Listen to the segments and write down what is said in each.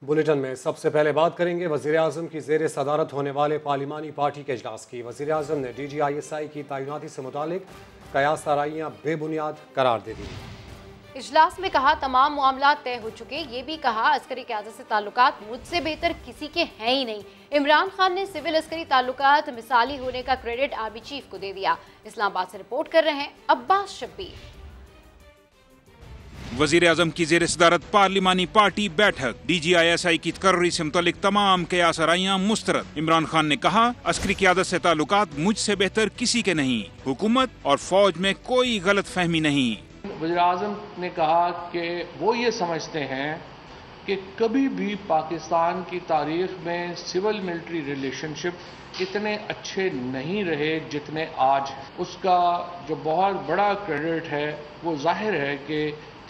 Bulletin में सबसे पहले बात करेंगे वज़ीर आज़म की ज़ेर सदारत होने वाले पार्लिमानी पार्टी के इजलास की। वज़ीर आज़म ने DGISI की तैनाती से मुतालिक कयास आराइयाँ बेबुनियाद करार दे दी। इजलास में कहा तमाम मामला तय हो चुके। ये भी कहा अस्करी क़यादत से ताल्लुकात मुझसे बेहतर किसी के हैं ही नहीं। इमरान खान ने सिविल अस्करी ताल्लुकात मिसाली होने का क्रेडिट आर्मी चीफ को दे दिया। इस्लामाबाद से रिपोर्ट कर रहे हैं अब्बास शब्बीर। वजीर आजम की जेर सदारत पार्लिमानी पार्टी बैठक। DGISI की तकर्री से मुतल्लिक तमाम कयास आराइयां मुस्तरद। इमरान खान ने कहा अस्करी क़यादत से ताल्लुकात मुझसे बेहतर किसी के नहीं। हुकूमत और फौज में कोई गलत फहमी नहीं। वज़ीर आज़म ने कहा कि वो ये समझते हैं कि कभी भी पाकिस्तान की तारीख में सिविल मिलिट्री रिलेशनशिप इतने अच्छे नहीं रहे जितने आज हैं। उसका जो बहुत बड़ा क्रेडिट है वो जाहिर है कि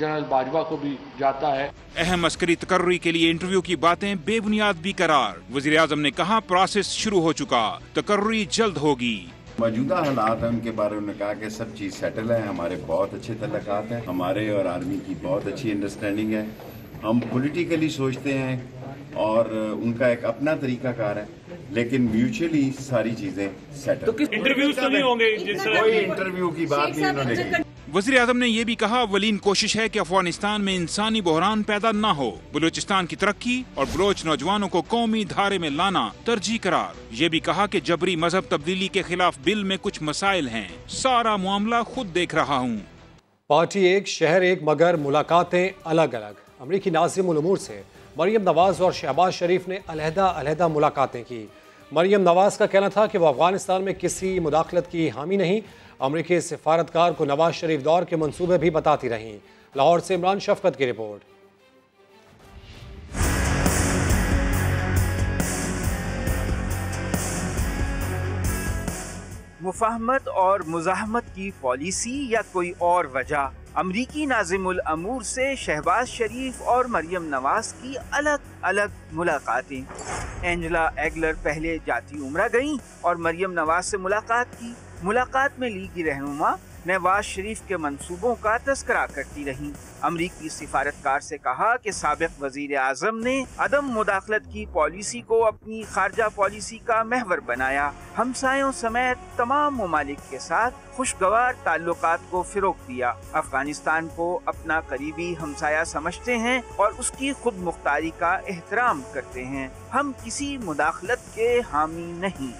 जनरल बाजवा को भी जाता है। अहम अस्करी तकर्री के लिए इंटरव्यू की बातें बेबुनियाद भी करार। वज़ीर आज़म ने कहा प्रोसेस शुरू हो चुका, तकर्री जल्द होगी। मौजूदा हालात है उनके बारे में कहा कि सब चीज़ सेटल है, हमारे बहुत अच्छे तल्लुकात हैं, हमारे और आर्मी की बहुत अच्छी अंडरस्टैंडिंग है। हम पॉलिटिकली सोचते हैं और उनका एक अपना तरीकाकार है, लेकिन म्यूचुअली सारी चीजें सेटल। तो किस इंटरव्यूज तो नहीं होंगे? कोई इंटरव्यू की बात नहीं उन्होंने की। वज़ीर आज़म ने यह भी कहा अवलीन कोशिश है कि अफगानिस्तान में इंसानी बहरान पैदा न हो। बलूचिस्तान की तरक्की और बलोच नौजवानों को कौमी धारे में लाना तरजीह करार। ये भी कहा कि जबरी मजहब तब्दीली के खिलाफ बिल में कुछ मसाइल हैं, सारा मामला खुद देख रहा हूँ। पार्टी एक शहर एक मगर मुलाकातें अलग अलग। अमरीकी नाज़िमुल उमूर से मरियम नवाज और शहबाज शरीफ ने अलहदा अलहदा मुलाकातें की। मरियम नवाज का कहना था कि वो अफगानिस्तान में किसी मुदाखलत की हामी नहीं। अमरीकी सिफारतकार को नवाज शरीफ दौर के मंसूबे भी बताती रहीं। लाहौर से इमरान शफकत की रिपोर्ट। मुफाहमत और मुज़ाहमत की पॉलिसी या कोई और वजह। अमरीकी नाज़िमुल अमूर से शहबाज शरीफ और मरियम नवाज की अलग अलग मुलाकातें। एंजेला एगलर पहले जाती उम्रा गईं और मरियम नवाज से मुलाकात की। मुलाकात में लीगी रहनुमा नवाज शरीफ के मंसूबों का तस्करा करती रहीं। अमरीकी सिफारतकार से कहा कि साबिक वजीर आजम ने अदम मुदाखलत की पॉलिसी को अपनी खारजा पॉलिसी का महवर बनाया। हमसायों समेत तमाम ममालिक के साथ खुशगवार ताल्लुकात को फिरोग दिया। अफगानिस्तान को अपना करीबी हमसाया समझते हैं और उसकी खुद मुख्तारी का एहतराम करते हैं। हम किसी मुदाखलत के हामी नहीं।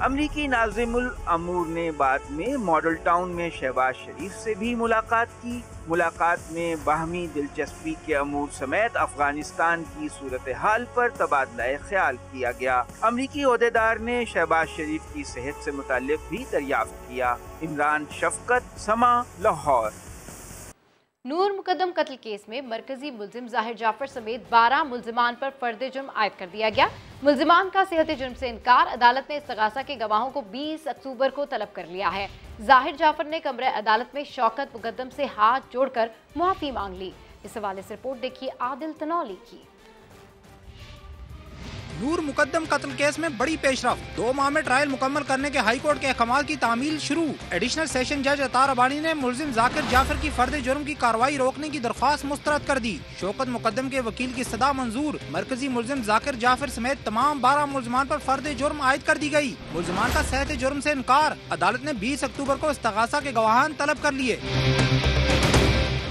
अमरीकी नाज़िमुल अमूर ने बाद में मॉडल टाउन में शहबाज शरीफ से भी मुलाकात की। मुलाकात में बाहमी दिलचस्पी के अमूर समेत अफगानिस्तान की सूरत हाल पर तबादला ख्याल किया गया। अमरीकी ओहदेदार ने शहबाज शरीफ की सेहत से मुताल्लिक भी दरियाफ्त किया। इमरान शफकत, समा, लाहौर। नूर मुकद्दम कत्ल केस में मरकजी मुल्जिम जाहिर जाफर समेत 12 मुल्जिमान पर फर्द जुर्म आयद कर दिया गया। मुल्जिमान का सेहत जुर्म से इनकार। अदालत ने इस्तगासा के गवाहों को 20 अक्टूबर को तलब कर लिया है। जाहिर जाफर ने कमरे अदालत में शौकत मुकद्दम से हाथ जोड़कर मुआफी मांग ली। इस हवाले से रिपोर्ट देखिए आदिल तनौली की। नूर मुकद्दम कत्ल केस में बड़ी पेशरफ्त। 2 माह में ट्रायल मुकम्मल करने के हाई कोर्ट के अहकाम की तामील शुरू। एडिशनल सेशन जज अतार अबानी ने मुल्जिम जाकिर जाफर की फर्द जुर्म की कार्रवाई रोकने की दरख्वास्त मुस्तरद कर दी। शौकत मुकद्दम के वकील की सदा मंजूर। मरकजी मुल्जिम जाकिर जाफर समेत तमाम 12 मुल्जिमान पर फर्द जुर्म आयद कर दी गई। मुल्जिमान का सेहत जुर्म से इनकार। अदालत ने 20 अक्टूबर को इस्तगासा के गवाहान तलब कर लिए।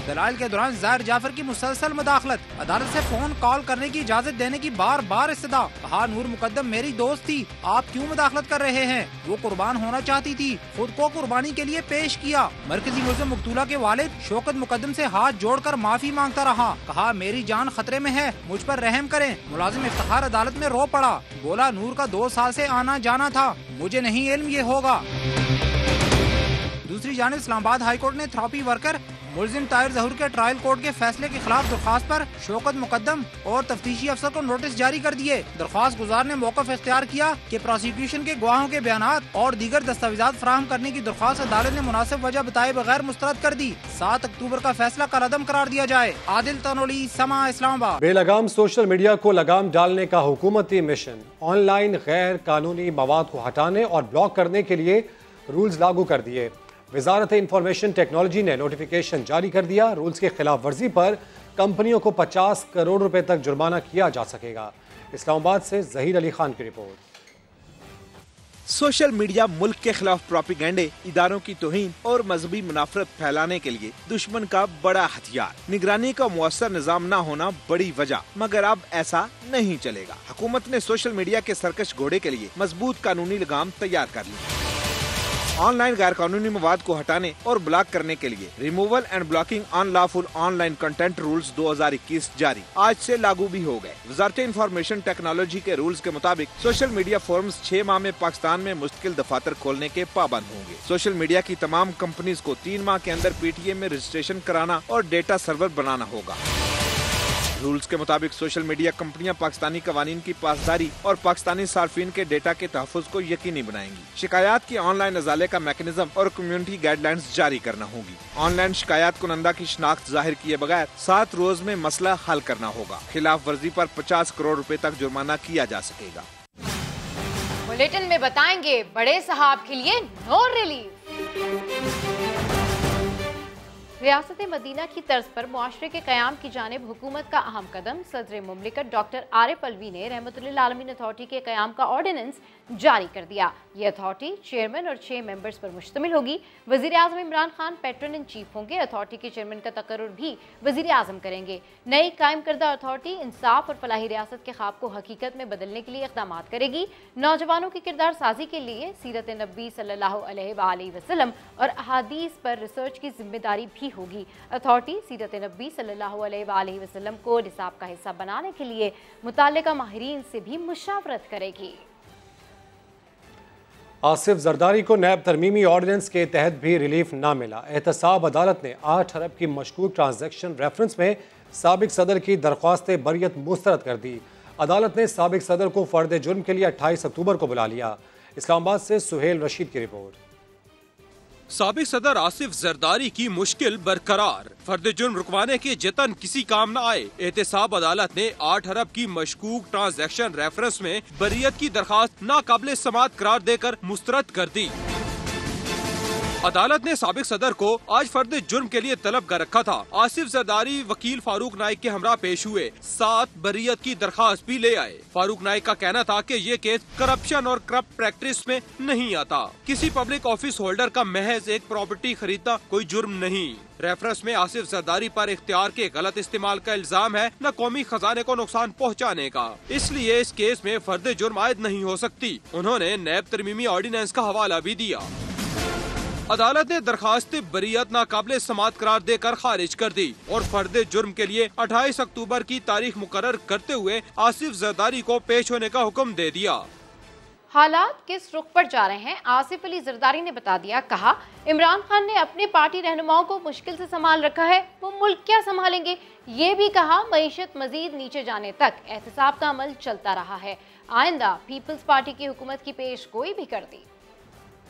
दलाइल के दौरान जाहिर जाफर की मुसलसल मुदाखलत। अदालत से फोन कॉल करने की इजाजत देने की बार बार इस्तदा। कहा नूर मुकद्दम मेरी दोस्त थी, आप क्यों मुदाखलत कर रहे हैं? वो कुर्बान होना चाहती थी, खुद को कुर्बानी के लिए पेश किया। मरकजी मुल्जिम मकतूला के वालिद शौकत मुकद्दम से हाथ जोड़कर माफी मांगता रहा। कहा मेरी जान खतरे में है, मुझ पर रहम करें। मुलाजिम इफ्तिखार अदालत में रो पड़ा। बोला नूर का 2 साल से आना जाना था, मुझे नहीं इल्म ये होगा। दूसरी जानिब इस्लामाबाद हाई कोर्ट ने थेरेपी वर्कर मुल्जिम ताहिर जहूर के ट्रायल कोर्ट के फैसले के खिलाफ दरख्वास्त पर शौकत मुकद्दम और तफ्तीशी अफसर को नोटिस जारी कर दिए। दरख्वास्त गुजार ने मौक़िफ़ इख्तियार किया कि प्रोसिक्यूशन के गवाहों के बयानात और दीगर दस्तावेजात फराहम करने की दरख्वास्त अदालत ने मुनासिब वजह बताए बगैर मुस्तरद कर दी। 7 अक्टूबर का फैसला कलअदम करार दिया जाए। आदिल तनौली, समा, इस्लामाबाद। बेलगाम सोशल मीडिया को लगाम डालने का हुकूमती मिशन। ऑनलाइन गैर कानूनी मवाद को हटाने और ब्लॉक करने के लिए रूल्स लागू कर दिए। वजारत इंफॉर्मेशन टेक्नोलॉजी ने नोटिफिकेशन जारी कर दिया। रूल्स के खिलाफ वर्जी पर कंपनियों को 50 करोड़ रुपए तक जुर्माना किया जा सकेगा। इस्लामाबाद से जहीर अली खान की रिपोर्ट। सोशल मीडिया मुल्क के खिलाफ प्रोपेगेंडे, इदारों की तौहीन और मजहबी मुनाफरत फैलाने के लिए दुश्मन का बड़ा हथियार। निगरानी का मुअस्सर निजाम न होना बड़ी वजह, मगर अब ऐसा नहीं चलेगा। हुकूमत ने सोशल मीडिया के सरकश घोड़े के लिए मजबूत कानूनी लगाम तैयार कर ली। ऑनलाइन गैर कानूनी मवाद को हटाने और ब्लॉक करने के लिए removal and blocking unlawful online content rules 2021 जारी आज से लागू भी हो गए। वजारत इंफॉर्मेशन टेक्नोलॉजी के रूल्स के मुताबिक सोशल मीडिया फोरम्स 6 माह में पाकिस्तान में मुस्तकिल दफातर खोलने के पाबंद होंगे। सोशल मीडिया की तमाम कंपनीज को 3 माह के अंदर PTA में रजिस्ट्रेशन कराना और डेटा सर्वर बनाना होगा। रूल्स के मुताबिक सोशल मीडिया कंपनियां पाकिस्तानी कवानीन की पासदारी और पाकिस्तानी सार्फिन के डेटा के तहफ़्फ़ुज़ को यकीनी बनाएंगी। शिकायत की ऑनलाइन अजाले का मैकेनिज्म और कम्युनिटी गाइडलाइंस जारी करना होगी। ऑनलाइन शिकायत कुनंदा की शिनाख्त जाहिर किए बगैर 7 रोज में मसला हल करना होगा। खिलाफ वर्जी पर 50 करोड़ रुपए तक जुर्माना किया जा सकेगा। बुलेटिन में बताएंगे बड़े साहब के लिए नो रिलीफ। रियासत मदीना की तर्ज पर मुआशरे के क़याम की जानिब हुकूमत का अहम कदम। सदर मुमलिकत डॉक्टर आरिफ अलवी ने रहमतुल्लिल आलमीन अथॉरिटी के क़याम का ऑर्डिनेंस जारी कर दिया। ये अथॉरिटी चेयरमैन और 6 मेंबर्स पर मुश्तमिल होगी। वज़ीर आज़म Imran Khan patron in chief होंगे। अथॉरिटी के चेयरमैन का तकर्रुर भी वज़ीर आज़म करेंगे। नई कायम करदा अथॉरिटी इंसाफ और फलाही रियासत के ख्वाब को हकीकत में बदलने के लिए इक़दाम करेगी। नौजवानों की किरदार साजी के लिए सीरत नबी सल्लल्लाहु अलैहि वसल्लम और अहादीस पर रिसर्च की जिम्मेदारी भी होगी। अथॉरिटी सीरत नबी सल्लल्लाहु अलैहि वसल्लम को निसाब का हिस्सा बनाने के लिए मुताल्लिका माहिरीन से भी मुशावरत करेगी। आसिफ जरदारी को नैब तरमीमी ऑर्डिनेंस के तहत भी रिलीफ ना मिला। एहतसाब अदालत ने 8 अरब की मशकूक ट्रांजैक्शन रेफरेंस में साबिक सदर की दरख्वास्त बरियत मुस्तरद कर दी। अदालत ने साबिक सदर को फर्द जुर्म के लिए 28 अक्टूबर को बुला लिया। इस्लामाबाद से सुहेल रशीद की रिपोर्ट। साबिक सदर आसिफ जरदारी की मुश्किल बरकरार, फर्द जुर्म रुकवाने के जतन किसी काम न आए। एहतसाब अदालत ने 8 अरब की मशकूक ट्रांजैक्शन रेफरेंस में बरियत की दरखास्त नाकाबिले समात करार देकर मुस्तरद कर दी। अदालत ने साबिक सदर को आज फर्द जुर्म के लिए तलब कर रखा था। आसिफ जरदारी वकील फारूक नाइक के हमरा पेश हुए, 7 बरियत की दरखास्त भी ले आए। फारूक नाइक का कहना था कि ये केस करप्शन और करप्ट प्रैक्टिस में नहीं आता। किसी पब्लिक ऑफिस होल्डर का महज एक प्रॉपर्टी खरीदना कोई जुर्म नहीं। रेफरेंस में आसिफ जरदारी पर इख्तियार के गलत इस्तेमाल का इल्जाम है, न कौमी खजाने को नुकसान पहुँचाने का। इसलिए इस केस में फर्द जुर्म आयद नहीं हो सकती। उन्होंने नैब तरमीमी ऑर्डिनेंस का हवाला भी दिया। अदालत ने दरखास्त बरियत नाकाबिले समात करार देकर खारिज कर दी और फर्द जुर्म के लिए 28 अक्टूबर की तारीख मुकर्रर करते हुए आसिफ जरदारी को पेश होने का हुक्म दे दिया। हालात किस रुख पर जा रहे हैं, आसिफ अली जरदारी ने बता दिया। कहा, इमरान खान ने अपने पार्टी रहनुमाओं को मुश्किल से संभाल रखा है, वो मुल्क क्या संभालेंगे। ये भी कहा, मईशत मजीद नीचे जाने तक एहतसाब का अमल चलता रहा है। आइंदा पीपल्स पार्टी की हुकूमत की पेश गोई भी कर दी।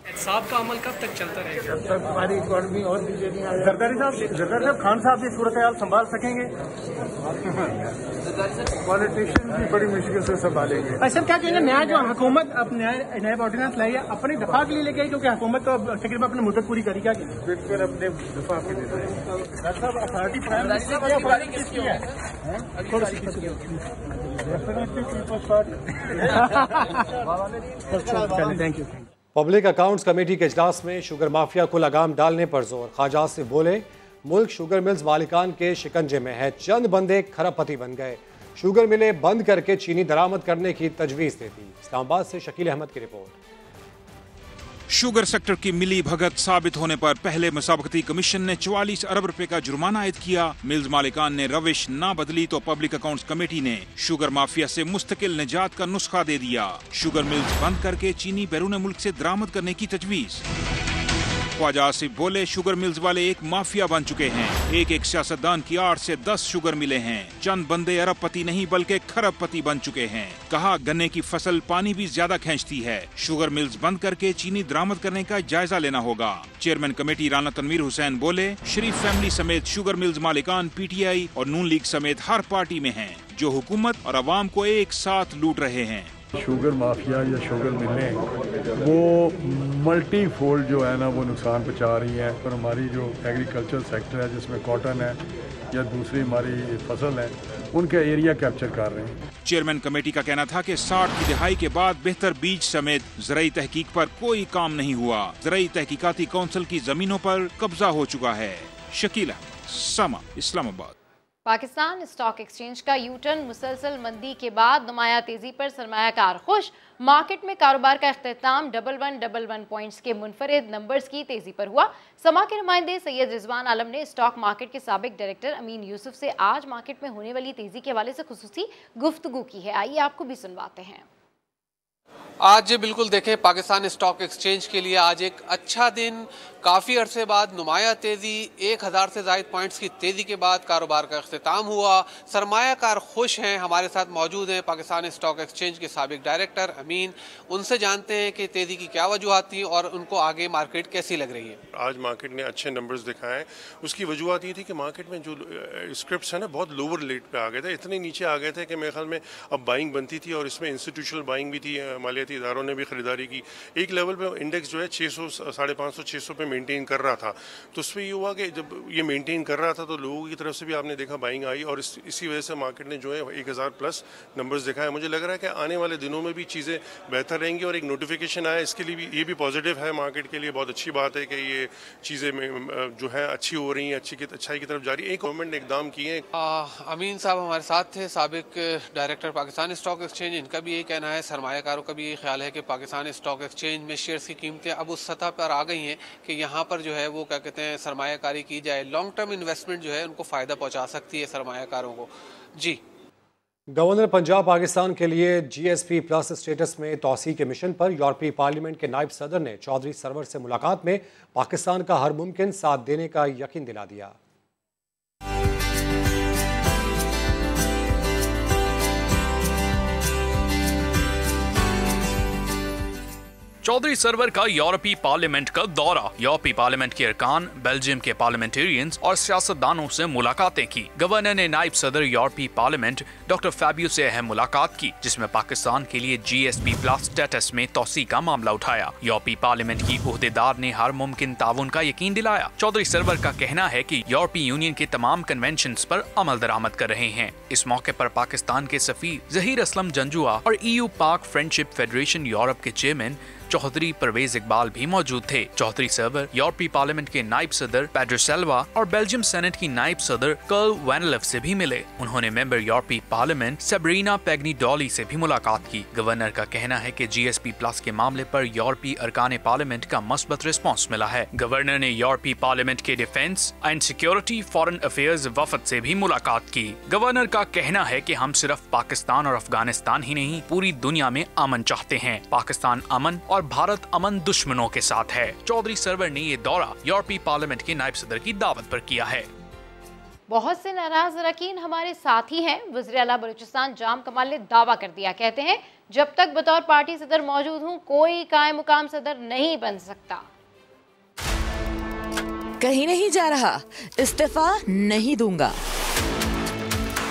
एहतसाब का अमल कब तक चलता रहेगा? जब तक हमारी इकॉनमी और जरदारी साहब खान साहब ये सूरत हाल संभाल सकेंगे। पॉलिटिशियन भी बड़ी मुश्किल से संभालेंगे। अच्छा, क्या कहेंगे, नया जो हुकूमत अब नया ऑर्डिनेंस लाई है अपनी दफा के लिए लेके आई, क्योंकि हुकूमत तो तकरीबन अपनी मुद्दत पूरी करी। क्या बिल्कुल अपने दफा के लिए authority thank you. Public accounts committee के इजलास में शुगर माफिया को लगाम डालने पर जोर। ख्वाजा आसिफ बोले, मुल्क शुगर मिल्स मालिकान के शिकंजे में है, चंद बंदे खरबपति बन गए। शुगर मिलें बंद करके चीनी दरामद करने की तजवीज़ दे दी। इस्लामाबाद से शकील अहमद की रिपोर्ट। शुगर सेक्टर की मिली भगत साबित होने पर पहले मुसाबकती कमीशन ने 44 अरब रुपए का जुर्माना आयद किया। मिल्स मालिकान ने रविश ना बदली तो पब्लिक अकाउंट्स कमेटी ने शुगर माफिया से मुस्तकिल निजात का नुस्खा दे दिया। शुगर मिल्स बंद करके चीनी बैरून मुल्क से दरामद करने की तजवीज़। ख्वाजा आसिफ बोले, शुगर मिल्स वाले एक माफिया बन चुके हैं। एक सियासतदान की आड़ से 10 शुगर मिले हैं। चंद बंदे अरबपति नहीं बल्कि खरबपति बन चुके हैं। कहा, गन्ने की फसल पानी भी ज्यादा खींचती है। शुगर मिल्स बंद करके चीनी दरामद करने का जायजा लेना होगा। चेयरमैन कमेटी राना तनवीर हुसैन बोले, शरीफ फैमिली समेत शुगर मिल्स मालिकान PTI और नून लीग समेत हर पार्टी में हैं, जो हुकूमत और अवाम को एक साथ लूट रहे हैं। शुगर माफिया या शुगर मिलें वो मल्टी फोल्ड जो है ना वो नुकसान पहुंचा रही हैं। पर हमारी जो एग्रीकल्चर सेक्टर है जिसमें कॉटन है या दूसरी हमारी फसल है उनके एरिया कैप्चर कर रहे हैं। चेयरमैन कमेटी का कहना था कि 60 की दिहाई के बाद बेहतर बीज समेत ज़राई तहकीक पर कोई काम नहीं हुआ। ज़राई तहकीकाती काउंसिल की जमीनों पर कब्जा हो चुका है। शकील अहमद, समा, इस्लामाबाद। पाकिस्तान स्टॉक एक्सचेंज का यूटर्न मुसलसल मंदी के बाद नुमाया तेजी पर सरमायाकार खुश। मार्केट में कारोबार का अख्ताम 1111 पॉइंट्स के मुनफरिद नंबर्स की तेजी पर हुआ। समा के नुमाइंदे सैयद रिजवान आलम ने स्टॉक मार्केट के साबिक डायरेक्टर अमीन यूसुफ से आज मार्केट में होने वाली तेजी के हवाले से खुसूसी गुफ्तगू की है। आइए आपको भी सुनवाते हैं। आज बिल्कुल देखें, पाकिस्तान स्टॉक एक्सचेंज के लिए आज एक अच्छा दिन। काफ़ी अरसे बाद नुमाया तेज़ी, 1000 से ज़ायद पॉइंट्स की तेज़ी के बाद कारोबार का अख्ताम हुआ। सरमायाकार खुश हैं। हमारे साथ मौजूद हैं पाकिस्तान स्टॉक एक्सचेंज के साबिक डायरेक्टर अमीन। उनसे जानते हैं कि तेज़ी की क्या वजूहत थी और उनको आगे मार्केट कैसी लग रही है। आज मार्केट ने अच्छे नंबर्स दिखाए। उसकी वजूहत ये थी कि मार्केट में जो स्क्रिप्ट्स हैं ना बहुत लोअर रेट पे आ गए थे, इतने नीचे आ गए थे कि मेरे ख्याल में अब बाइंग बनती थी और इसमें इंस्टीट्यूशनल बाइंग भी थी, मालियाती इदारों ने भी खरीदारी की। एक लेवल पे इंडेक्स जो है 600, 550, 600 पे मेंटेन कर रहा था। तो उसमें ये हुआ कि जब ये मेंटेन कर रहा था तो लोगों की तरफ से भी आपने देखा बाइंग आई और इसी वजह से मार्केट ने जो है 1000 प्लस नंबर्स दिखाए। मुझे लग रहा है कि आने वाले दिनों में भी चीज़ें बेहतर रहेंगी और एक नोटिफिकेशन आया, इसके लिए भी ये भी पॉजिटिव है मार्केट के लिए। बहुत अच्छी बात है कि ये चीज़ें जो है अच्छी हो रही हैं, अच्छाई की तरफ जा रही है। एक गवर्नमेंट ने इकदाम किए। अमीन साहब हमारे साथ थे, साबिक डायरेक्टर पाकिस्तान स्टॉक एक्सचेंज। इनका भी यही कहना है, सरमायाकारों का भी यही ख्याल है कि पाकिस्तान स्टॉक एक्सचेंज में शेयर्स की कीमतें अब उस सतह पर आ गई हैं कि यहाँ पर जो है वो क्या कहते हैं सरमायाकारी की जाए। लॉन्ग टर्म इन्वेस्टमेंट जो है उनको फ़ायदा पहुँचा सकती है सरमायाकारों को। जी, गवर्नर पंजाब पाकिस्तान के लिए GSP प्लस स्टेटस में तौसी के मिशन पर यूरोपीय पार्लियामेंट के नायब सदर ने चौधरी सरवर से मुलाकात में पाकिस्तान का हर मुमकिन साथ देने का यकीन दिला दिया। चौधरी सरवर का यूरोपीय पार्लियामेंट का दौरा। यूरोपीय पार्लियामेंट के अरकान, बेल्जियम के पार्लियामेंटेरियंस और सियासतदानों से मुलाकातें की। गवर्नर ने नायब सदर यूरोपीय पार्लियामेंट डॉक्टर फैबियो से अहम मुलाकात की, जिसमें पाकिस्तान के लिए GSP प्लस स्टेटस में तौसी का मामला उठाया। यूरोपीय पार्लियामेंट की ओहदेदार ने हर मुमकिन ताउन का यकीन दिलाया। चौधरी सरवर का कहना है कि यूरोपीय यूनियन के तमाम कन्वेंशन पर अमल दरामद कर रहे हैं। इस मौके पर पाकिस्तान के सफीर जहीर असलम जंजुआ और EU पाक फ्रेंडशिप फेडरेशन यूरोप के चेयरमैन चौधरी परवेज इकबाल भी मौजूद थे। चौधरी सरवर यूरोपीय पार्लियामेंट के नायब सदर पेड्रो सिल्वा और बेल्जियम सेनेट की नायब सदर कर्ल वैनलेफ से भी मिले। उन्होंने मेंबर यूरोपीय पार्लियामेंट सेब्रीना पेग्नीडोली से भी मुलाकात की। गवर्नर का कहना है कि GSP प्लस के मामले पर यूरोपीय अरकान पार्लियामेंट का मस्बत रिस्पॉन्स मिला है। गवर्नर ने यूरोपीय पार्लियामेंट के defence and security foreign affairs वफद से भी मुलाकात की। गवर्नर का कहना है कि हम सिर्फ पाकिस्तान और अफगानिस्तान ही नहीं, पूरी दुनिया में अमन चाहते हैं। पाकिस्तान अमन और भारत अमन दुश्मनों के साथ है। चौधरी सरवर ने ये दौरा यूरोपीय पार्लियामेंट के नायब सदर की दावत पर किया है। बहुत से नाराज अरकान हमारे साथी हैं। वज़ीर आला बलूचिस्तान जाम कमाल ने दावा कर दिया, कहते हैं जब तक बतौर पार्टी सदर मौजूद हूँ कोई कायम मुकाम सदर नहीं बन सकता। कहीं नहीं जा रहा, इस्तीफा नहीं दूंगा।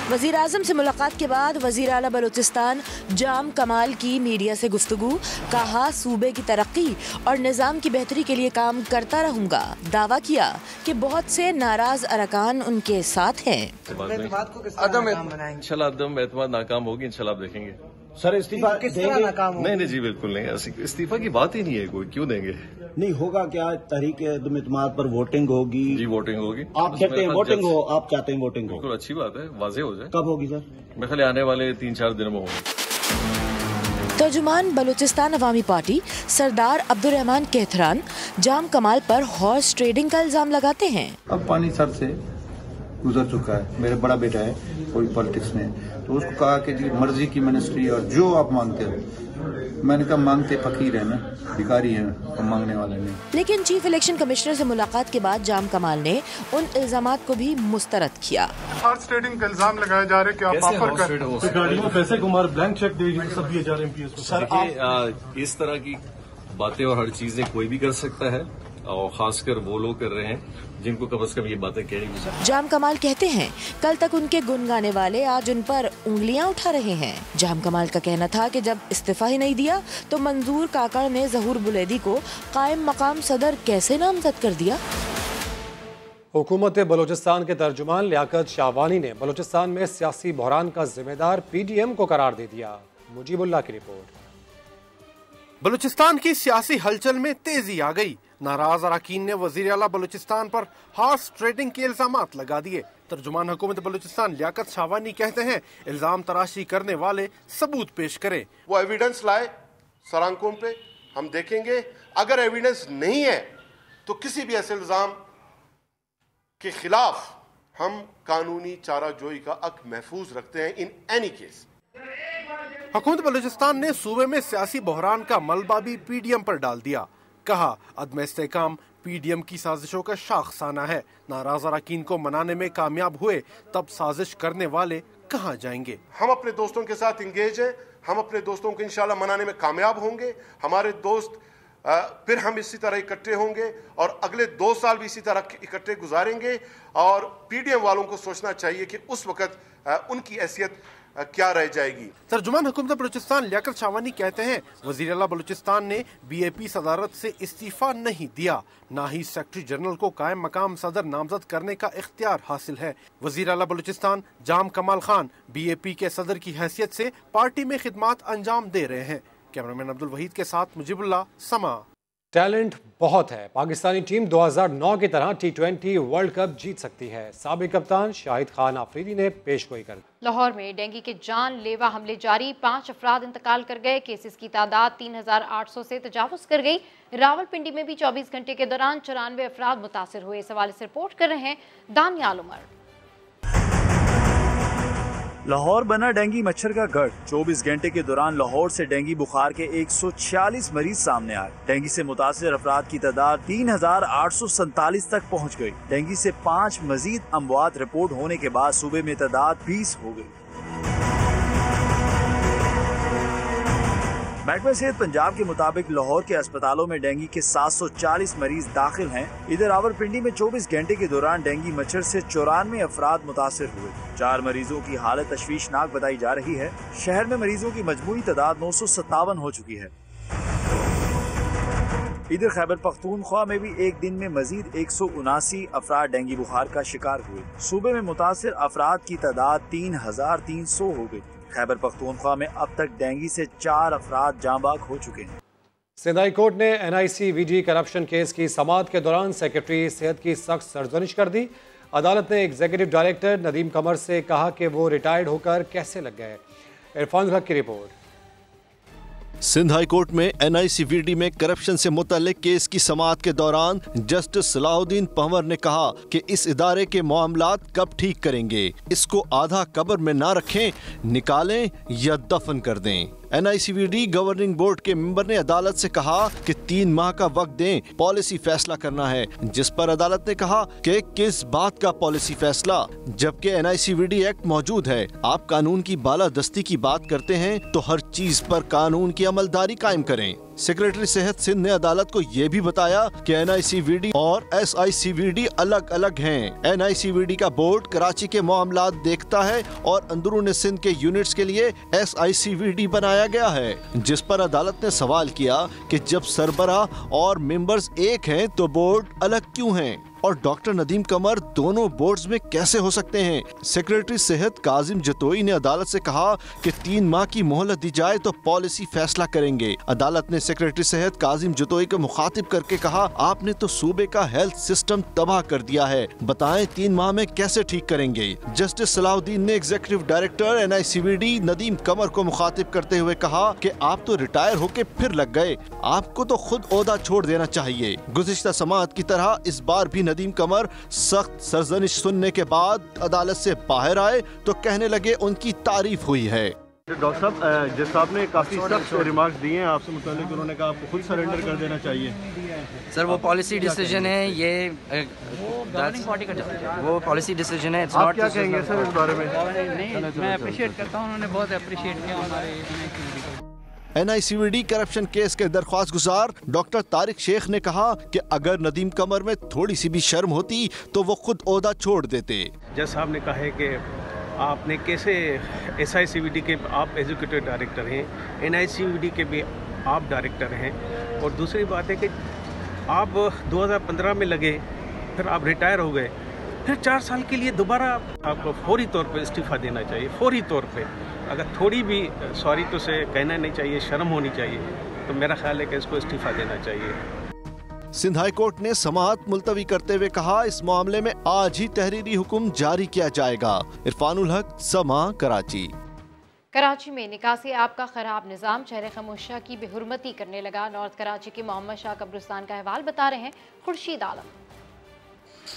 वज़ीर आज़म से मुलाकात के बाद वज़ीर आला बलूचिस्तान जाम कमाल की मीडिया से गुफ्तगू। कहा सूबे की तरक्की और निज़ाम की बेहतरी के लिए काम करता रहूंगा। दावा किया कि बहुत से नाराज अरकान उनके साथ हैं। इंशाल्लाह नाकाम होगी, इंशाल्लाह आप देखेंगे। सर इस्तीफा देंगे? नहीं जी बिल्कुल नहीं, इस्तीफा की बात ही नहीं है, कोई क्यों देंगे। नहीं होगा क्या? तहरीक इत्तेमाद पर वोटिंग होगी? जी वोटिंग होगी। आप कहते हैं वोटिंग हो, आप चाहते हैं वोटिंग हो? बिल्कुल अच्छी बात है, वाज़ेह हो जाए। कब होगी सर? मेरे ख्याल आने वाले 3-4 दिनों में होगी। तर्जुमान बलूचिस्तान अवामी पार्टी सरदार अब्दुल रहमान केथरान जाम कमाल पर हॉर्स ट्रेडिंग का इल्जाम लगाते हैं। अब पानी सर से गुजर चुका है। मेरा बड़ा बेटा है कोई पॉलिटिक्स में, तो उसको कहा कि जी मर्जी की मिनिस्ट्री और जो आप मांगते हो। मैंने कहा मांगते फकीर है ना, भिखारी है, तो मांगने वाले नहीं। लेकिन चीफ इलेक्शन कमिश्नर से मुलाकात के बाद जाम कमाल ने उन इल्जामात को भी मुस्तरद किया। हॉर्स ट्रेडिंग का इल्जाम लगाया जा रहा है कि आप ऑफर कर गाड़ियों में पैसे कुमार ब्लैंक चेक सब दिए जा रहे हैं। सर इस तरह की बातें और हर चीजें कोई भी कर सकता है और खासकर वो लोग कर रहे हैं जिनको कम से कम ये बातें कहनी। जाम कमाल कहते हैं कल तक उनके गुन गाने वाले आज उन पर उंगलियां उठा रहे हैं। जाम कमाल का कहना था कि जब इस्तीफा ही नहीं दिया तो मंजूर काकड़ ने ज़हूर बुलैदी को कायम मकाम सदर कैसे नामजद कर दिया। हुकूमत बलूचिस्तान के तर्जुमान लियाकत शाहवानी ने बलूचिस्तान में सियासी बहरान का जिम्मेदार PDM को करार दे दिया। मुजीबुल्लाह की रिपोर्ट। बलूचिस्तान की सियासी हलचल में तेजी आ गई। नाराज अरकान ने वजीर आला बलूचिस्तान पर हॉर्स ट्रेडिंग के इल्जामात लगा दिए। तर्जुमान हुकूमत बलूचिस्तान लियाकत शाहवानी कहते हैं इल्जाम तराशी करने वाले सबूत पेश करें। वो एविडेंस लाए सरांकों पे, हम देखेंगे। अगर एविडेंस नहीं है तो किसी भी ऐसे इल्जाम के खिलाफ हम कानूनी चाराजोई का हक महफूज रखते हैं इन एनी केस। हुकूमत बलूचिस्तान ने सूबे में सियासी बहरान का मलबा भी PDM पर डाल दिया। कहा अदम इस्तेहकाम PDM की साजिशों का शाखसाना है। नाराज अरकान को मनाने में कामयाब हुए तब साजिश करने वाले कहाँ जाएंगे। हम अपने दोस्तों के साथ इंगेज हैं, हम अपने दोस्तों को इंशाल्लाह मनाने में कामयाब होंगे। हमारे दोस्त फिर हम इसी तरह इकट्ठे होंगे और अगले 2 साल भी इसी तरह इकट्ठे गुजारेंगे। और PDM वालों को सोचना चाहिए कि उस वक्त उनकी हैसियत क्या रह जाएगी। तर्जुमान हुकूमत बलूचिस्तान लियाकत शाहवानी कहते हैं वजीर आला बलूचिस्तान ने BAP सदारत से इस्तीफा नहीं दिया, ना ही सेक्रेटरी जनरल को कायम मकाम सदर नामजद करने का इख्तियार हासिल है। वजीर आला बलूचिस्तान जाम कमाल खान BAP के सदर की हैसियत से पार्टी में खिदमात अंजाम दे रहे हैं। कैमरामैन अब्दुल वहीद के साथ मुजीबुल्लाह, समा। टैलेंट बहुत है। पाकिस्तानी टीम 2009 की तरह T20 वर्ल्ड कप जीत सकती है। साबिक कप्तान शाहिद खान आफरीदी ने पेशगोई कर दी। लाहौर में डेंगू के जानलेवा हमले जारी, 5 अफराद इंतकाल कर गए। केसेस की तादाद 3800 से तजावुज कर गई। रावलपिंडी में भी 24 घंटे के दौरान 94 अफराद मुतासर हुए। इस हवाले से रिपोर्ट कर रहे हैं दानियाल उमर। लाहौर बना डेंगू मच्छर का गढ़। 24 घंटे के दौरान लाहौर से डेंगू बुखार के 146 मरीज सामने आए। डेंगू से मुतासिर अफराद की तादाद 3847 तक पहुंच गई। डेंगू से 5 मजीद अमवात रिपोर्ट होने के बाद सूबे में तादाद 20 हो गई। महकमा सेहत पंजाब के मुताबिक लाहौर के अस्पतालों में डेंगू के 740 मरीज दाखिल हैं। इधर रावलपिंडी में 24 घंटे के दौरान डेंगू मच्छर से 94 अफराद मुतासिर हुए। 4 मरीजों की हालत तशवीशनाक बताई जा रही है। शहर में मरीजों की मजमूई तादाद 957 हो चुकी है। इधर खैबर पख्तूनख्वा में भी एक दिन में मजीद 179 अफराद डेंगू बुखार का शिकार हुए। सूबे में मुतासिर अफराद की तादाद 3300 हो गई। खैबर पख्तूनख्वा में अब तक डेंगू से 4 अफराद जांबाग हो चुके हैं। सिंध हाई कोर्ट ने NICVD करप्शन केस की समाअत के दौरान सेक्रेटरी सेहत की सख्त सरजनिश कर दी। अदालत ने एग्जीक्यूटिव डायरेक्टर नदीम कमर से कहा कि वो रिटायर्ड होकर कैसे लग गए। इरफान हक की रिपोर्ट। सिंध हाई कोर्ट में NICVD में करप्शन से मुतल्लिक केस की समाअत के दौरान जस्टिस सलाहुद्दीन पंवर ने कहा कि इस इदारे के मामलात कब ठीक करेंगे, इसको आधा कब्र में ना रखें, निकालें या दफन कर दें। NICVD गवर्निंग बोर्ड के मेंबर ने अदालत से कहा कि 3 माह का वक्त दें, पॉलिसी फैसला करना है, जिस पर अदालत ने कहा कि किस बात का पॉलिसी फैसला, जबकि NICVD एक्ट मौजूद है। आप कानून की बालादस्ती की बात करते हैं तो हर चीज पर कानून की अमलदारी कायम करें। सेक्रेटरी सेहत सिंध ने अदालत को ये भी बताया कि NICVD और SICVD अलग अलग हैं। NICVD का बोर्ड कराची के मामलात देखता है और अंदरूनी सिंध के यूनिट्स के लिए SICVD बनाया गया है, जिस पर अदालत ने सवाल किया कि जब सरबराह और मेंबर्स एक हैं तो बोर्ड अलग क्यों हैं और डॉक्टर नदीम कमर दोनों बोर्ड्स में कैसे हो सकते हैं। सेक्रेटरी सेहत काजिम जतोई ने अदालत से कहा कि 3 माह की मोहलत दी जाए तो पॉलिसी फैसला करेंगे। अदालत ने सेक्रेटरी सेहत काजिम जतोई को मुखातिब करके कहा, आपने तो सूबे का हेल्थ सिस्टम तबाह कर दिया है, बताएं 3 माह में कैसे ठीक करेंगे। जस्टिस सलाहुद्दीन ने एग्जीक्यूटिव डायरेक्टर NICVD नदीम कमर को मुखातिब करते हुए कहा कि आप तो रिटायर होके फिर लग गए, आपको तो खुद ओहदा छोड़ देना चाहिए। गुज़िश्ता समाअत की तरह इस बार भी नदीम कमर सख्त सरजनिश सुनने के बाद अदालत से बाहर आए तो कहने लगे उनकी तारीफ हुई है। डॉक्टर साहब, जज साहब ने काफी सख्त रिमार्क्स दिए हैं आपसे मुताल्लिक, उन्होंने कहा आपको खुद सरेंडर कर देना चाहिए। सर वो पॉलिसी डिसीजन है, ये वो पॉलिसी डिसीजन है। आप क्या कहेंगे सर इस बारे में? मैं अप्रिशिएट करता हूँ, उन्होंने बहुत अप्रिशिएट किया हमारे NICVD करप्शन केस के दरख्वास्त गुजार डॉक्टर तारिक शेख ने कहा कि अगर नदीम कमर में थोड़ी सी भी शर्म होती तो वो खुद ओहदा छोड़ देते। जज साहब ने कहा है कि आपने कैसे SICVD के आप एग्जीक्यूटिव डायरेक्टर हैं, NICVD के भी आप डायरेक्टर हैं, और दूसरी बात है कि आप 2015 में लगे फिर आप रिटायर हो गए, फिर 4 साल के लिए दोबारा आपको फौरी तौर पे इस्तीफ़ा देना चाहिए, फौरी तौर पे। अगर थोड़ी भी सॉरी तो से कहना नहीं चाहिए, शर्म होनी चाहिए, तो मेरा ख्याल है कि इसको इस्तीफ़ा देना चाहिए। सिंध हाई कोर्ट ने समाअत मुलतवी करते हुए कहा, इस मामले में आज ही तहरीरी हुक्म जारी किया जाएगा। इरफानुल हक, समा, कराची। कराची में निकासी आब का खराब निज़ाम शहर खामोशा की बेहुरमती करने लगा। नॉर्थ कराची के मोहम्मद शाह कब्रिस्तान का अहवाल बता रहे हैं खुर्शीद आलम।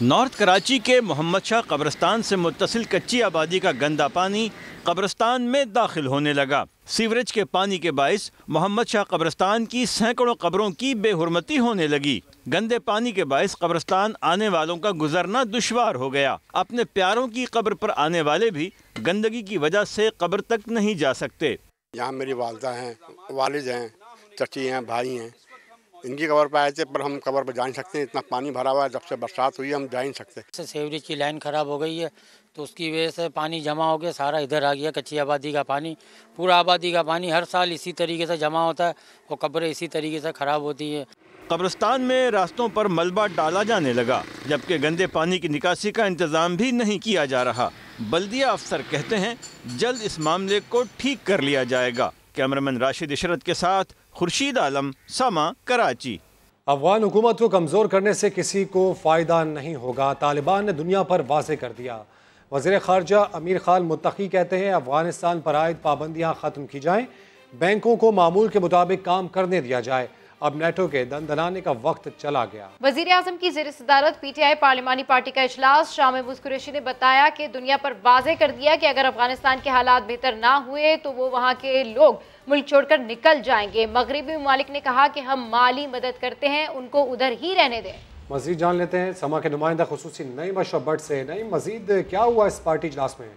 नॉर्थ कराची के मोहम्मद शाह कब्रिस्तान से मुत्तसिल कच्ची आबादी का गंदा पानी कब्रिस्तान में दाखिल होने लगा। सीवरेज के पानी के बाइस मोहम्मद शाह कब्रिस्तान की सैकड़ों कब्रों की बेहुरमती होने लगी। गंदे पानी के बाइस कब्रिस्तान आने वालों का गुजरना दुश्वार हो गया। अपने प्यारों की कब्र पर आने वाले भी गंदगी की वजह से कब्र तक नहीं जा सकते। यहाँ मेरी वालदा हैं, वालिद हैं, चची हैं, भाई हैं, इनकी कब्र पर आए थे, पर हम कब्र पर जा नहीं सकते, इतना पानी भरा हुआ है। जब से बरसात हुई है हम जा नहीं सकते। सीवरेज की लाइन ख़राब हो गई है तो उसकी वजह से पानी जमा हो गया, सारा इधर आ गया। कच्ची आबादी का पानी, पूरा आबादी का पानी हर साल इसी तरीके से जमा होता है और कब्रें इसी तरीके से ख़राब होती है। कब्रिस्तान में रास्तों पर मलबा डाला जाने लगा, जबकि गंदे पानी की निकासी का इंतज़ाम भी नहीं किया जा रहा। बल्दिया अफसर कहते हैं जल्द इस मामले को ठीक कर लिया जाएगा। कैमरामैन राशिद इशरत के साथ खुर्शीद आलम, समा, कराची। अफगान हुकूमत को कमज़ोर करने से किसी को फ़ायदा नहीं होगा, तालिबान ने दुनिया पर वाज़ेह कर दिया। वज़ीर ख़ारजा अमीर खान मुत्तकी कहते हैं अफगानिस्तान पर आयद पाबंदियाँ ख़त्म की जाएँ, बैंकों को मामूल के मुताबिक काम करने दिया जाए। अब नेटो के दंदनाने का वक्त चला गया। वज़ीर आज़म की ज़ेर सदारत PTI पार्लिमानी पार्टी का इजलास। शाह महमूद कुरैशी ने बताया कि दुनिया पर वाज़ेह कर दिया कि अगर अफगानिस्तान के हालात बेहतर ना हुए तो वो वहाँ के लोग मुल्क छोड़कर निकल जाएंगे। मगरबी ममालिक ने कहा कि हम माली मदद करते हैं, उनको उधर ही रहने दें। मज़ीद जान लेते हैं समा के नुमाइंदा खुसूसी नईम अशरफ भट्ट से। नईम, मज़ीद क्या हुआ इस पार्टी इजलास में?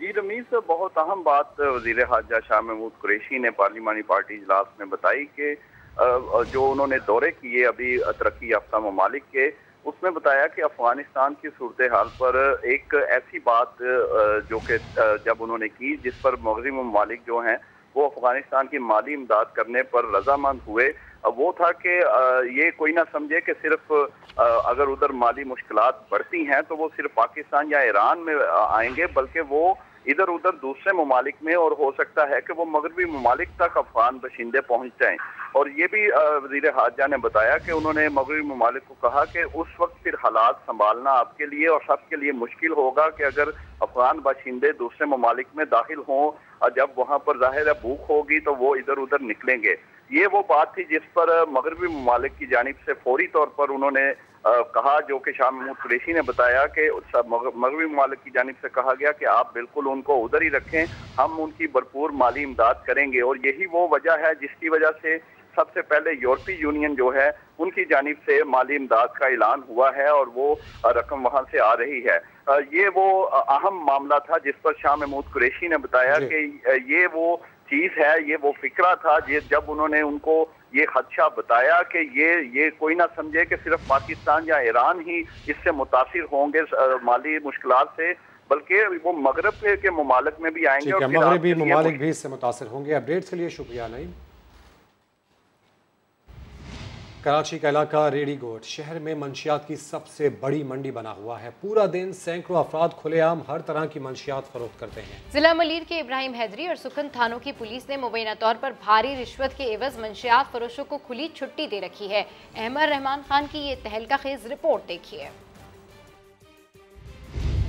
जी रमीज, बहुत अहम बात वज़ीर ख़ारजा शाह महमूद कुरैशी ने पार्लिमानी पार्टी इजलास में बताई कि जो उन्होंने दौरे किए अभी तरक्की याफ्ता ममालिक के, उसमें बताया कि अफगानिस्तान की सूरत हाल पर एक ऐसी बात जो कि जब उन्होंने की जिस पर मगरबी ममालिक जो हैं वो अफगानिस्तान की माली इमदाद करने पर रजामंद हुए, वो था कि ये कोई ना समझे कि सिर्फ अगर उधर माली मुश्किलात बढ़ती हैं तो वो सिर्फ पाकिस्तान या ईरान में आएंगे, बल्कि वो इधर उधर दूसरे ममालिक में, और हो सकता है कि वो मगरबी ममालिक तक अफगान बशिंदे पहुंच जाएं। और ये भी वज़ीर ख़ारजा ने बताया कि उन्होंने मगरबी ममालिक को कहा कि उस वक्त फिर हालात संभालना आपके लिए और सबके लिए मुश्किल होगा कि अगर अफगान बशिंदे दूसरे ममालिक में दाखिल हों, जब वहाँ पर ज़ाहिर है भूख होगी तो वो इधर उधर निकलेंगे। ये वो बात थी जिस पर मगरबी ममालिक की जानिब से फौरी तौर पर उन्होंने कहा, जो कि शाह महमूद कुरैशी ने बताया कि मगरबी ममालिक की जानिब से कहा गया कि आप बिल्कुल उनको उधर ही रखें, हम उनकी भरपूर माली इमदाद करेंगे। और यही वो वजह है जिसकी वजह से सबसे पहले यूरोपीय यूनियन जो है उनकी जानिब से माली इमदाद का ऐलान हुआ है और वो रकम वहाँ से आ रही है। ये वो अहम मामला था जिस पर शाह महमूद कुरैशी ने बताया कि ये वो चीज़ है, ये वो फिक्रा था जब उन्होंने उनको ये खदशा बताया कि ये कोई ना समझे कि सिर्फ पाकिस्तान या ईरान ही इससे मुतासिर होंगे माली मुश्किलात से, बल्कि वो मगरब के ममालिक में भी आएंगे और मगरबी ममालिक भी इससे मुतासिर होंगे। अपडेट्स के लिए शुक्रिया नईम। कराची का इलाका रेडी गोट शहर में मंशियात की सबसे बड़ी मंडी बना हुआ है। पूरा दिन सैकड़ों अफराद खुलेआम हर तरह की मंशियात फरोख्त करते हैं। जिला मलीर के इब्राहिम हैदरी और सुखन थानों की पुलिस ने मुबैना तौर पर भारी रिश्वत के एवज मंशियात फरोशों को खुली छुट्टी दे रखी है। अहमद रहमान खान की ये तहलका खेज रिपोर्ट देखिए।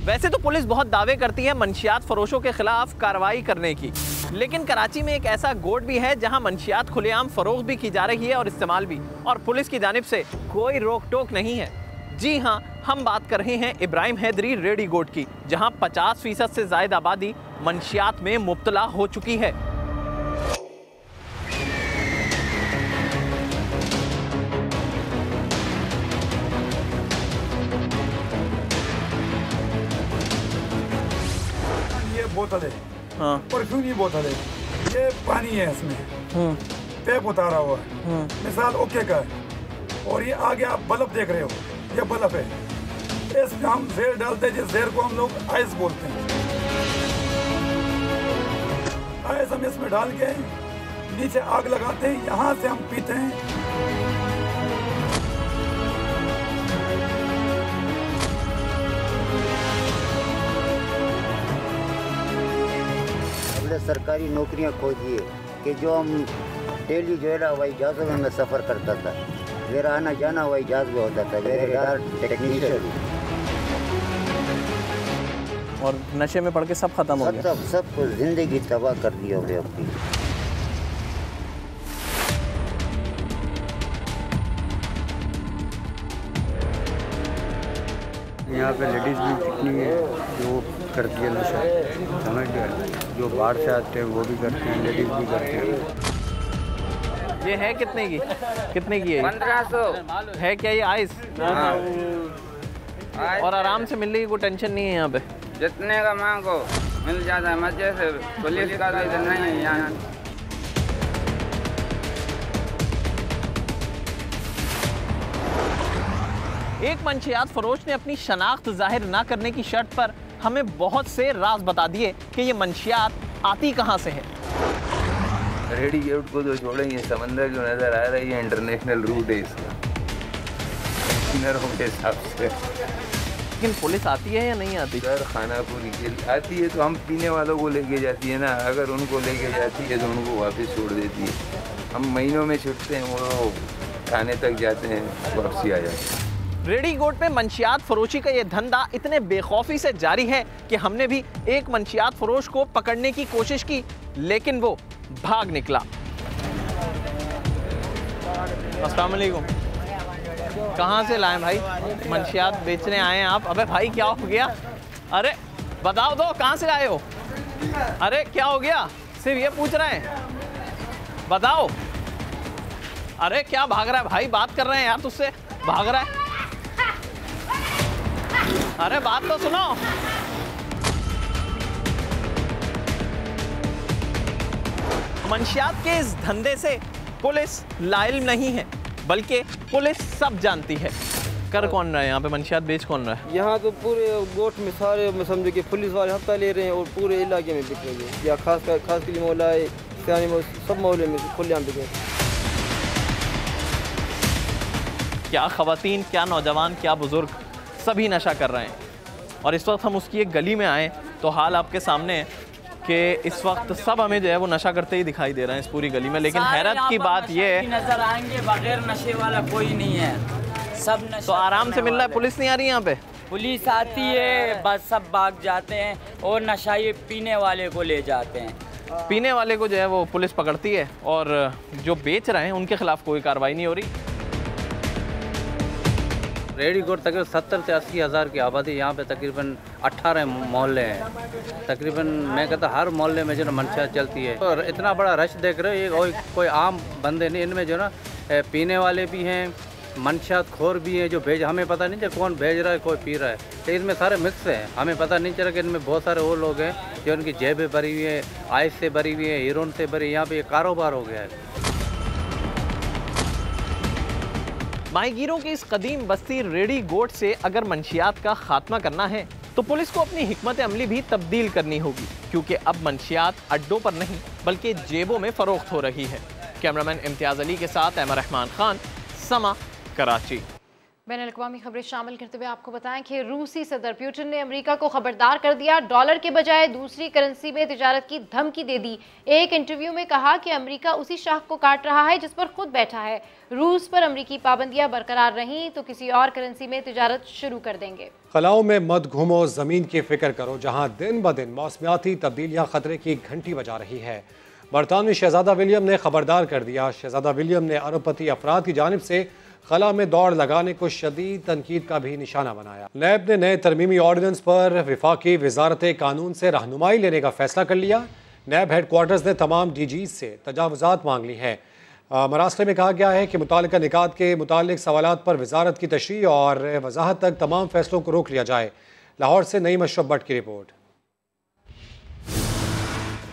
वैसे तो पुलिस बहुत दावे करती है मंशियात फरोशों के खिलाफ कार्रवाई करने की, लेकिन कराची में एक ऐसा गोट भी है जहां मंशियात खुलेआम फरोख्त भी की जा रही है और इस्तेमाल भी, और पुलिस की जानिब से कोई रोक टोक नहीं है। जी हाँ, हम बात कर रहे हैं इब्राहिम हैदरी रेडी गोट की, जहां 50% से ज्यादा आबादी मंशियात में मुब्तला हो चुकी है। बोतल है, परफ्यूम की बोतल है, ये पानी है, इसमें पैप उतारा हुआ है, मिसाल ओके का है, और ये आगे आप बल्ब देख रहे हो, ये बल्ब है, इसमें हम जहर डालते हैं, जिस जहर को हम लोग आइस बोलते हैं। आइस हम इसमें डाल के नीचे आग लगाते हैं, यहाँ से हम पीते हैं। सरकारी नौकरियां खोजिए कि जो हम डेली जो है ना हवाई जहाज़ों में मैं सफ़र करता था, मेरा आना जाना हवाई जहाज़ में होता था, मेरे यार टेक्नीशियन। और नशे में पड़ के सब खत्म हो गया। सब कुछ ज़िंदगी तबाह कर दी हमने अपनी। यहाँ पे लेडीज़ भी कितनी है जो करती है नशा, समझ गए। जो बाहर से आते हैं वो भी करते हैं, लेडीज़ भी करते हैं। ये है कितने की? कितने की है? 1500 है क्या ये आइस? हाँ। और आराम से मिलने की कोई टेंशन नहीं है यहाँ पे? जितने का मांगो मिल जाता है मजे से, पुलिस का तो इधर नहीं है यहाँ। एक मंशियात फरोश ने अपनी शनाख्त जाहिर ना करने की शर्त पर हमें बहुत से राज बता दिए कि ये मंशियात आती कहाँ से है। रेडी गेट को जो छोड़ेंगे, समंदर जो नजर आ रही है इंटरनेशनल रूट है इसका, के हिसाब से। लेकिन पुलिस आती है या नहीं आती? सर खानापुरी के आती है तो हम पीने वालों को लेके जाती है ना, अगर उनको लेके जाती है तो उनको वापस छोड़ देती है। हम महीनों में छुटते हैं, वो थाने तक जाते हैं, वापसी आ जाते हैं। रेडी गोट में मंशियात फरोशी का ये धंधा इतने बेखौफी से जारी है कि हमने भी एक मंशियात फरोश को पकड़ने की कोशिश की, लेकिन वो भाग निकला। अस्सलाम वालेकुम। कहाँ से लाए भाई? मंशियात बेचने आए हैं आप? अबे भाई क्या हो गया? अरे बताओ दो, कहाँ से आए हो? अरे क्या हो गया? सिर्फ ये पूछ रहे हैं, बताओ। अरे क्या भाग रहा है भाई? बात कर रहे हैं यार, तुझसे भाग रहा है। अरे बात तो सुनो। मंशियात के इस धंधे से पुलिस लाइल नहीं है, बल्कि पुलिस सब जानती है। कर कौन रहा है यहाँ पे? मंशियात बेच कौन रहा है? यहाँ तो पूरे गोट में सारे में समझो कि पुलिस वाले हफ्ता ले रहे हैं और पूरे इलाके में बिक रही है, या खास के लिए मौला है, सब मोहल्ले में खुलेआम बिक रहे हैं। क्या ख़वातीन, क्या नौजवान, क्या बुजुर्ग, सभी नशा कर रहे हैं। और इस वक्त हम उसकी एक गली में आए तो हाल आपके सामने है कि इस वक्त सब हमें जो है वो नशा करते ही दिखाई दे रहे हैं इस पूरी गली में। लेकिन हैरत की बात ये है, नजर आएंगे, बगैर नशे वाला कोई नहीं है, सब नशा तो आराम से मिल रहा है। पुलिस नहीं आ रही यहाँ पे? पुलिस आती है, बस सब भाग जाते हैं और नशा ये पीने वाले को ले जाते हैं। पीने वाले को जो है वो पुलिस पकड़ती है और जो बेच रहे हैं उनके खिलाफ कोई कार्रवाई नहीं हो रही। रेडी गोट तकरीबन 70 से 80 हज़ार की आबादी, यहाँ पे तकरीबन 18 मोहल्ले हैं। तकरीबन मैं कहता हर मोहल्ले में जो ना मंशियात चलती है और इतना बड़ा रश देख रहे हो, ये कोई आम बंदे नहीं, इनमें जो ना पीने वाले भी हैं, मंशियात खोर भी हैं जो भेज, हमें पता नहीं चल कौन भेज रहा है, कोई पी रहा है, लेकिन इसमें सारे मिक्स हैं। हमें पता नहीं चला कि इनमें बहुत सारे वो लोग हैं जो उनकी जेबें भरी हुई है, आइस से भरी हुई है, हीरोइन से भरी, यहाँ पे ये कारोबार हो गया है। माहीगीरों की इस कदीम बस्ती रेडी गोट से अगर मंशियात का खात्मा करना है तो पुलिस को अपनी हिकमत अमली भी तब्दील करनी होगी, क्योंकि अब मंशियात अड्डों पर नहीं बल्कि जेबों में फरोख्त हो रही है। कैमरामैन इम्तियाज अली के साथ अहमद रहमान खान, समा, कराची। बैनुल-अक़वामी खबरें शामिल करते हुए आपको बताएं कि रूसी सदर पुतिन ने अमेरिका को खबरदार कर दिया, डॉलर के बजाय दूसरी करेंसी में तिजारत की धमकी दे दी। एक इंटरव्यू में कहा कि अमेरिका उसी शाख को काट रहा है जिस पर खुद बैठा है। रूस पर अमेरिकी पाबंदियां बरकरार रहीं तो किसी और करेंसी में तिजारत शुरू कर देंगे। खलाओं में मत घूमो, जमीन की फिक्र करो, जहां दिन ब दिन मौसमियाती तब्दीलियां खतरे की घंटी बजा रही है। बरतानवी शहजादा विलियम ने खबरदार कर दिया। शहजादा विलियम ने अरबपति अफराद की जानिब से खला में दौड़ लगाने को शदीद तनकीद का भी निशाना बनाया। नैब ने नए तरमीमी ऑर्डिनेंस पर विफाकी वजारत कानून से रहनुमाई लेने का फैसला कर लिया। नैब हेडक्वार्टर्स ने तमाम DGs से तजावुजात मांग ली हैं। मरासले में कहा गया है कि मुतालिका निकात के मुतालिक सवालात पर वजारत की तशरीह और वजाहत तक तमाम फैसलों को रोक लिया जाए। लाहौर से नईम अशरफ भट्ट की रिपोर्ट।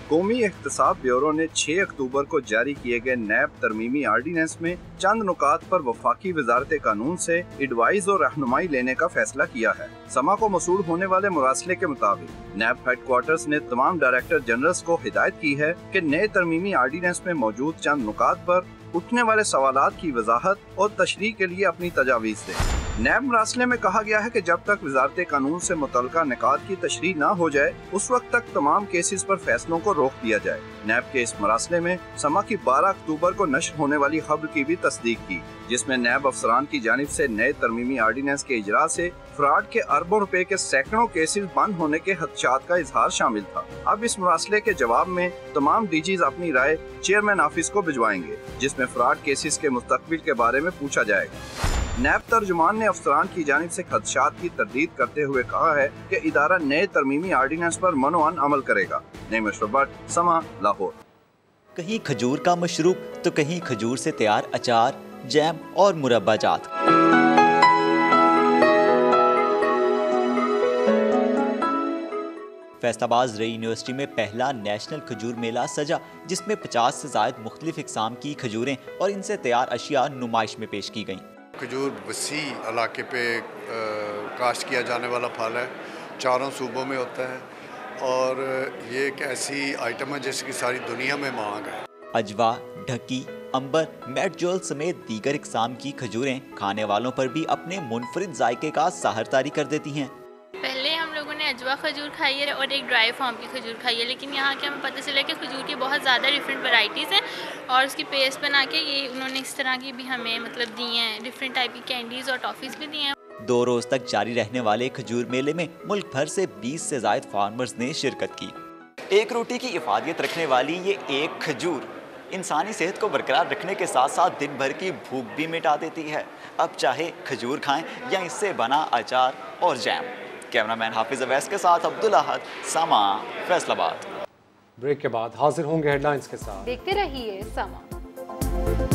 कौमी एहतसाब ब्यूरो ने 6 अक्टूबर को जारी किए गए नैब तरमीमी आर्डीनेंस में चंद नुकात पर वफाकी वजारत कानून से एडवाइस और रहनुमाई लेने का फैसला किया है। समा को मसूल होने वाले मुरासले के मुताबिक नैब हेडक्वार्टर्स ने तमाम डायरेक्टर जनरल्स को हिदायत की है कि नए तरमीमी आर्डीनेंस में मौजूद चंद नुकात पर उठने वाले सवालात की वजाहत और तशरीह के लिए अपनी तजावीज़ दें। नैब मरासले में कहा गया है कि जब तक वजारत कानून से मुतल्लिका निकात की तशरीह न हो जाए उस वक्त तक तमाम केसेस पर फैसलों को रोक दिया जाए। नैब के इस मरासले में समा की 12 अक्टूबर को नश्र होने वाली खबर की भी तस्दीक की, जिसमें नैब अफसरान की जानिब से नए तरमीमी आर्डीनेंस के इजरा से फ्रॉड के अरबों रुपए के सैकड़ों केसेस बंद होने के खदशात का इजहार शामिल था। अब इस मरासले के जवाब में तमाम डीजीज अपनी राय चेयरमैन ऑफिस को भिजवाएंगे, जिसमें फ्रॉड केसेस के मुस्तकबिल के बारे में पूछा जाएगा। नैब तर्जुमान ने अफसरान की जानिब से खदशात की तरदीद करते हुए कहा है कि इदारा नए तरमीमी आर्डीनेंस पर मनोअन अमल करेगा। नईम अशरफ भट्ट, समा, लाहौर। कहीं खजूर का मशरूब तो कहीं खजूर से तैयार अचार, जैम और मुरब्बा जात। फैसलाबाद रई यूनिवर्सिटी में पहला नेशनल खजूर मेला सजा, जिसमें 50 से ज़ायद मुख्तलिफ इकसाम की खजूरें और इनसे तैयार अशिया नुमाइश में पेश की गईं। खजूर वसी इलाके पे काश्त किया जाने वाला फल है, चारों सूबों में होता है और ये एक ऐसी आइटम है जिसकी सारी दुनिया में मांग है। अजवा, ढकी, अंबर, मेटजोल समेत दीगर इकसाम की खजूरें खाने वालों पर भी अपने मुनफरिद जायके का साहर तारी कर देती हैं। पहले हम लोगों ने अजवा खजूर खाई है और एक ड्राई फार्म की खजूर खाई है, लेकिन यहाँ के हमें पता चला कि खजूर की बहुत ज़्यादा डिफरेंट वैरायटीज़ हैं और उसकी पेस्ट बना के ये उन्होंने इस तरह की भी हमें मतलब दी हैं, डिफरेंट टाइप की कैंडीज़ और टॉफ़ीज़ भी दी हैं। 2 रोज़ तक जारी रहने वाले खजूर मेले में मुल्क भर से 20 से ज़ायद फार्मर्स ने शिरकत की। एक रोटी की इफादियत रखने वाली ये एक खजूर इंसानी सेहत को बरकरार रखने के साथ साथ दिन भर की भूख भी मिटा देती है। अब चाहे खजूर खाएं या इससे बना अचार और जैम। कैमरामैन हाफिज अवैस के साथ अब्दुल अहद, समा, फैसलाबाद। ब्रेक के बाद हाजिर होंगे हेडलाइंस के साथ। देखते रहिए समा।